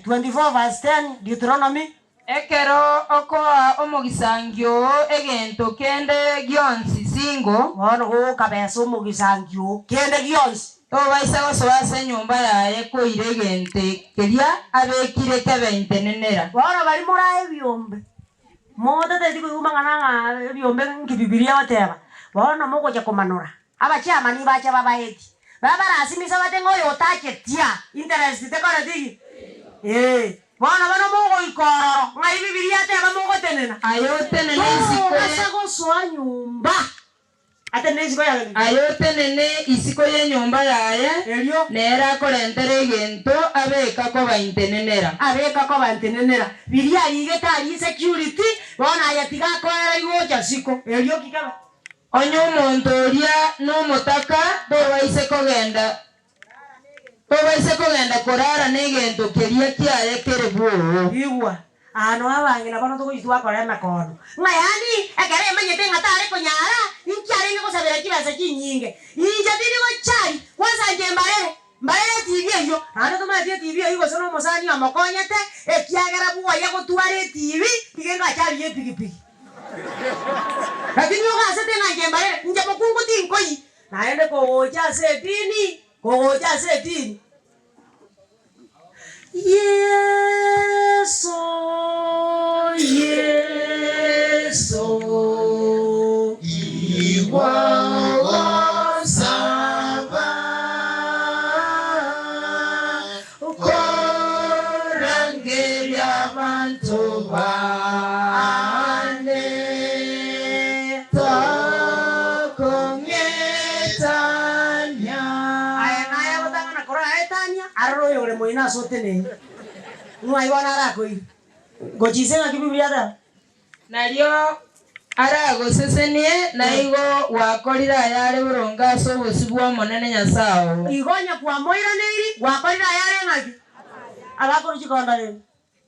24 verse 10 Deuteronomy. Ekero okoa omogisangio egento kende gionsi singo. Bono go kabesa omogisangio kende gionsi. Tobaisa gosoase nyumba yaye koire egente keria abekire kebente nenera. Bono bari morae biombe. Moda tedi kuyumangana biombe nkibibilia wateba. Bono mogoja komanora. Abachama ni bacha babaeti. Baba rasimisa batengo yotachetia. Interest tekora digi. Bono bono mogo ikororo. Ngai bibilia teba mogo tenena. Ayote nene isiko. Asago soa nyumba. Atene isiko ya. Ayote nene isiko ye nyumba yaye. Elio. Nera korentere gento abeka ko baintenenera. Abeka ko baintenenera. Bilia igeta security. Bono ayatiga ko era igocha siko. Elio kikaba. Onyo Omontoria no Omotaka Tobaisa kogenda korara negento keria kiaye kerebuo igwa ano abangina bano to gitwa korema kono ngayani ekere manyete ngatare konyara inkyare ngo sabera kibasa kinyinge inja dili gochari kwanza ngembarere TV yo ano to mati TV yo igo sono mosani amokonyete ekiagera buwa ya gotware TV tigenga chari epikipiki. Lakini yoga sete ngembarere nje mokungu tinkoi naende kogocha setini Yeso iwa saba korangeria mantoba moina sotene nuai wana rako i gochisenga kibiblia da nario arago sesenie naigo wakorira yare buronga so bosibwa monene nyasao igonya kwa moira neiri wakorira yare ngaki abakoro chikondo re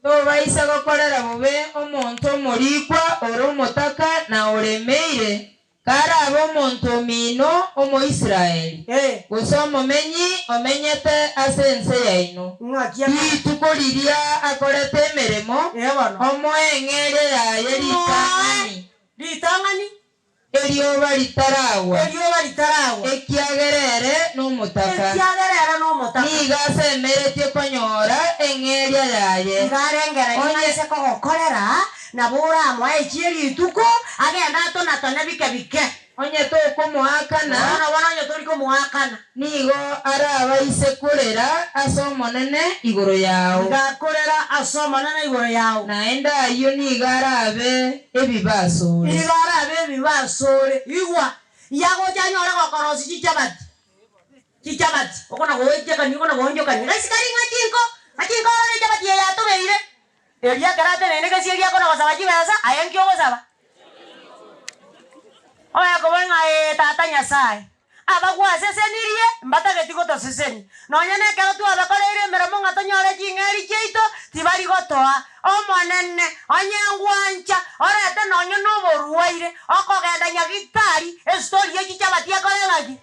Tobaisa gokorera Bobe Omonto Omorikwa Omotaka na Oremeirwe Kara Omonto mino Omo Israeli. Gosomo menyi omenyete asense yaino. Tukoliria akorete meremo. Omo Engeria Yaye Ritangani. Elioba litarawa. Ekiagerere no Omotaka. Niga semerete konyora Engeria Yaye. Onye se Gokorera na bora mwae chieri tuko agenda tona tona bike. Onye to kumuhakana. Onye to kumuhakana. Nigo araba isekorera asomonene igoro yao. Gakorera asomonene igoro yao. Naenda yo niga arabe ebibasore. Igwa yago janyora gokorosi chichabati. Okona goeje ni okona gonjo kani. Gasikari ngachinko ore chabati ya to beire. Elia karate nene que si elia con la sabaji besa ayen kyo gozaba oya ko venga tata nyasai aba kwa sesenirie mbata getiko to seseni no nyane ke tu aba koleire meremo ngatonyore chingeri cheito tibari gotoa omonene onyangwancha orete nonyo no boruwaire okogenda nyagitari story ekichaba tia kolengaki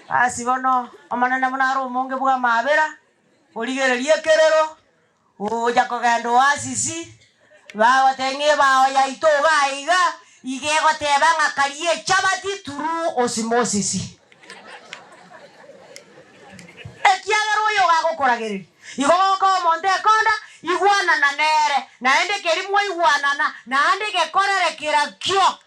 asibono omonene munaro monge bwa mabera oligererie kerero oja kogendo wasisi bawa tenge bawa ya itoga iga igego tebanga karie chabati turu osmosisi ekiagero yo gagokorageri igo ko monte konda iguana na nere naende kerimwe iguana na ande gekorere kirakyo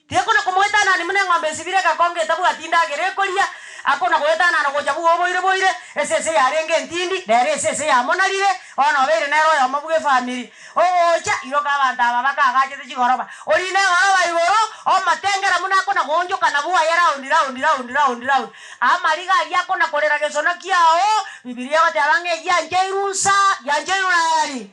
tekona kumwetana ni mune ngombe sibire ka konge tabu atinda gerekoria akona goetana no gojabu boire esese yarenge ntindi dere esese ya monalire ono bere nero ya mabuge family ocha iroka banda babaka agachete chigoroba orine baba igoro o matengera muna akona gonjoka na bua ya round amariga yakona korera gesona kiao bibilia bate abange yanjeirusa yanjeirunari